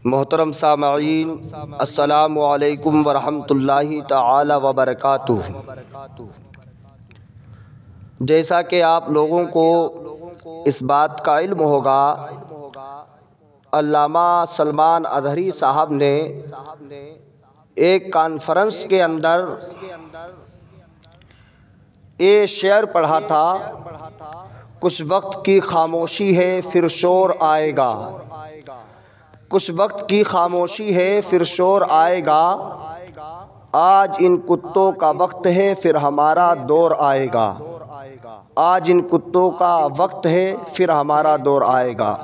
محترم سامعین، السلام علیکم ورحمۃ اللہ تعالی وبرکاتہ۔ جیسا کہ آپ لوگوں کو اس بات کا علم ہوگا، علامہ سلمان اظہری صاحب نے ایک کانفرنس کے اندر یہ شعر پڑھا تھا، کچھ وقت کی خاموشی ہے پھر شور آئے گا، کچھ وقت کی خاموشی ہے پھر شور آئے گا، آج ان کتوں کا وقت ہے پھر ہمارا دور آئے گا، آج ان کتوں کا وقت ہے پھر ہمارا دور آئے گا۔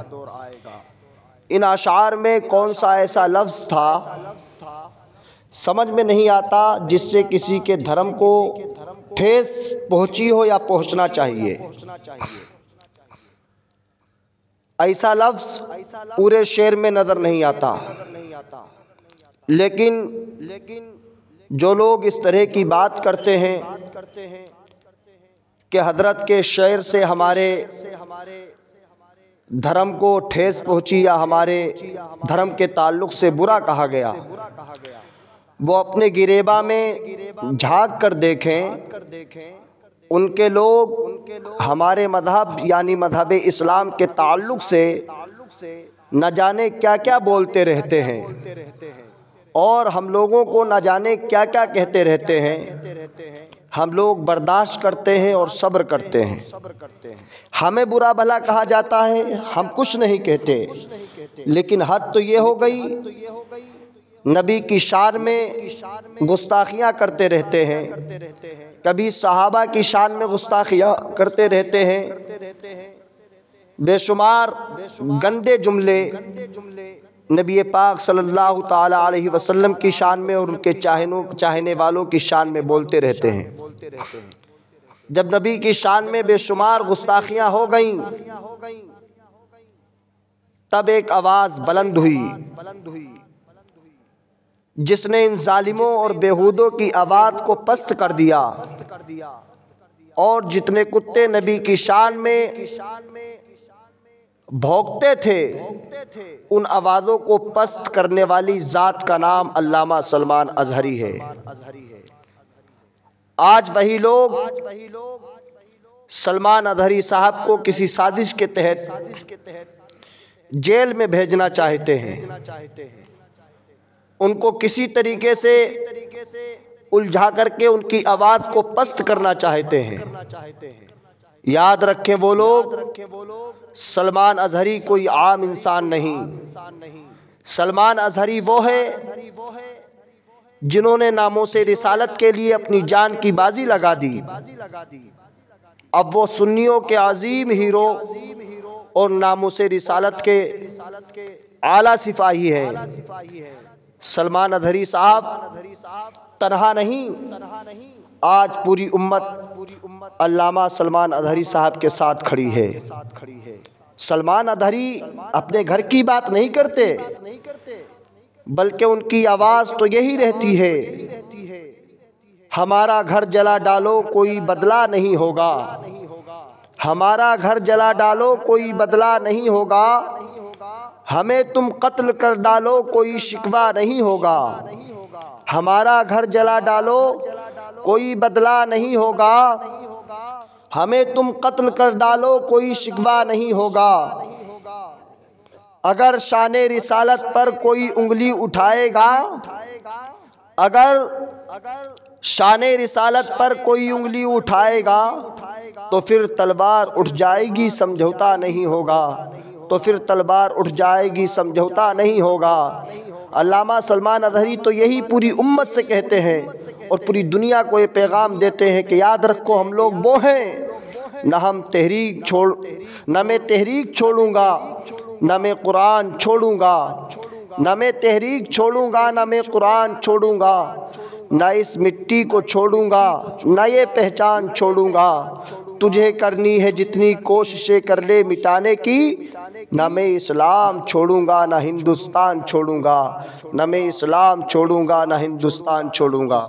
ان اشعار میں کون سا ایسا لفظ تھا سمجھ میں نہیں آتا جس سے کسی کے دھرم کو ٹھیس پہنچی ہو یا پہنچنا چاہیے۔ ایسا لفظ پورے شعر میں نظر نہیں آتا، لیکن جو لوگ اس طرح کی بات کرتے ہیں کہ حضرت کے شعر سے ہمارے دھرم کو ٹھیس پہنچی یا ہمارے دھرم کے تعلق سے برا کہا گیا، وہ اپنے گریباں میں جھانک کر دیکھیں، ان کے لوگ ہمارے مذہب یعنی مذہب اسلام کے تعلق سے نہ جانے کیا کیا بولتے رہتے ہیں، اور ہم لوگوں کو نہ جانے کیا کیا کہتے رہتے ہیں۔ ہم لوگ برداشت کرتے ہیں اور صبر کرتے ہیں، ہمیں برا بھلا کہا جاتا ہے، ہم کچھ نہیں کہتے، لیکن حد تو یہ ہو گئی نبی کی شان میں گستاخیاں کرتے رہتے ہیں، کبھی صحابہ کی شان میں گستاخیاں کرتے رہتے ہیں، بے شمار گندے جملے نبی پاک صلی اللہ تعالی علیہ وسلم کی شان میں اور ان کے چاہنے والوں کی شان میں بولتے رہتے ہیں۔ جب نبی کی شان میں بے شمار گستاخیاں ہو گئیں، تب ایک آواز بلند ہوئی جس نے ان ظالموں اور بےہودوں کی آواز کو پست کر دیا، اور جتنے کتے نبی کی شان میں بھونکتے تھے ان آوازوں کو پست کرنے والی ذات کا نام علامہ سلمان اظہری ہے۔ آج وہی لوگ سلمان اظہری صاحب کو کسی سازش کے تحت جیل میں بھیجنا چاہتے ہیں، ان کو کسی طریقے سے الجھا کر کے ان کی آواز کو پست کرنا چاہتے ہیں۔ یاد رکھیں وہ لوگ، سلمان اظہری کوئی عام انسان نہیں، سلمان اظہری وہ ہے جنہوں نے ناموس رسالت کے لیے اپنی جان کی بازی لگا دی۔ اب وہ سنیوں کے عظیم ہیرو اور ناموس رسالت کے اعلیٰ سپاہی ہیں۔ سلمان اظہری صاحب تنہا نہیں، آج پوری امت علامہ سلمان اظہری صاحب کے ساتھ کھڑی ہے۔ سلمان اظہری اپنے گھر کی بات نہیں کرتے، بلکہ ان کی آواز تو یہی رہتی ہے، ہمارا گھر جلا ڈالو کوئی بدلہ نہیں ہوگا، ہمارا گھر جلا ڈالو کوئی بدلہ نہیں ہوگا، ہمیں تم قتل کر ڈالو کوئی شکوہ نہیں ہوگا، ہمارا گھر جلا ڈالو کوئی بدلہ نہیں ہوگا، ہمیں تم قتل کر ڈالو کوئی شکوہ نہیں ہوگا، اگر شان رسالت پر کوئی انگلی اٹھائے گا، اگر شان رسالت پر کوئی انگلی اٹھائے گا تو پھر تلوار اٹھ جائے گی سمجھوتا نہیں ہوگا، تو پھر تلوار اٹھ جائے گی سمجھوتا نہیں ہوگا۔ علامہ سلمان اظہری تو یہی پوری امت سے کہتے ہیں اور پوری دنیا کو یہ پیغام دیتے ہیں کہ یاد رکھو ہم لوگ وہ ہیں، نہ میں تحریک چھوڑوں گا، نہ میں قرآن چھوڑوں گا، نہ میں تحریک چھوڑوں گا، نہ میں قرآن چھوڑوں گا، نہ اس مٹی کو چھوڑوں گا، نہ یہ پہچان چھوڑوں گا، تجھے کرنی ہے جتنی کوششیں کر لے مٹانے کی، نہ میں اسلام چھوڑوں گا نہ ہندوستان چھوڑوں گا، نہ میں اسلام چھوڑوں گا نہ ہندوستان چھوڑوں گا۔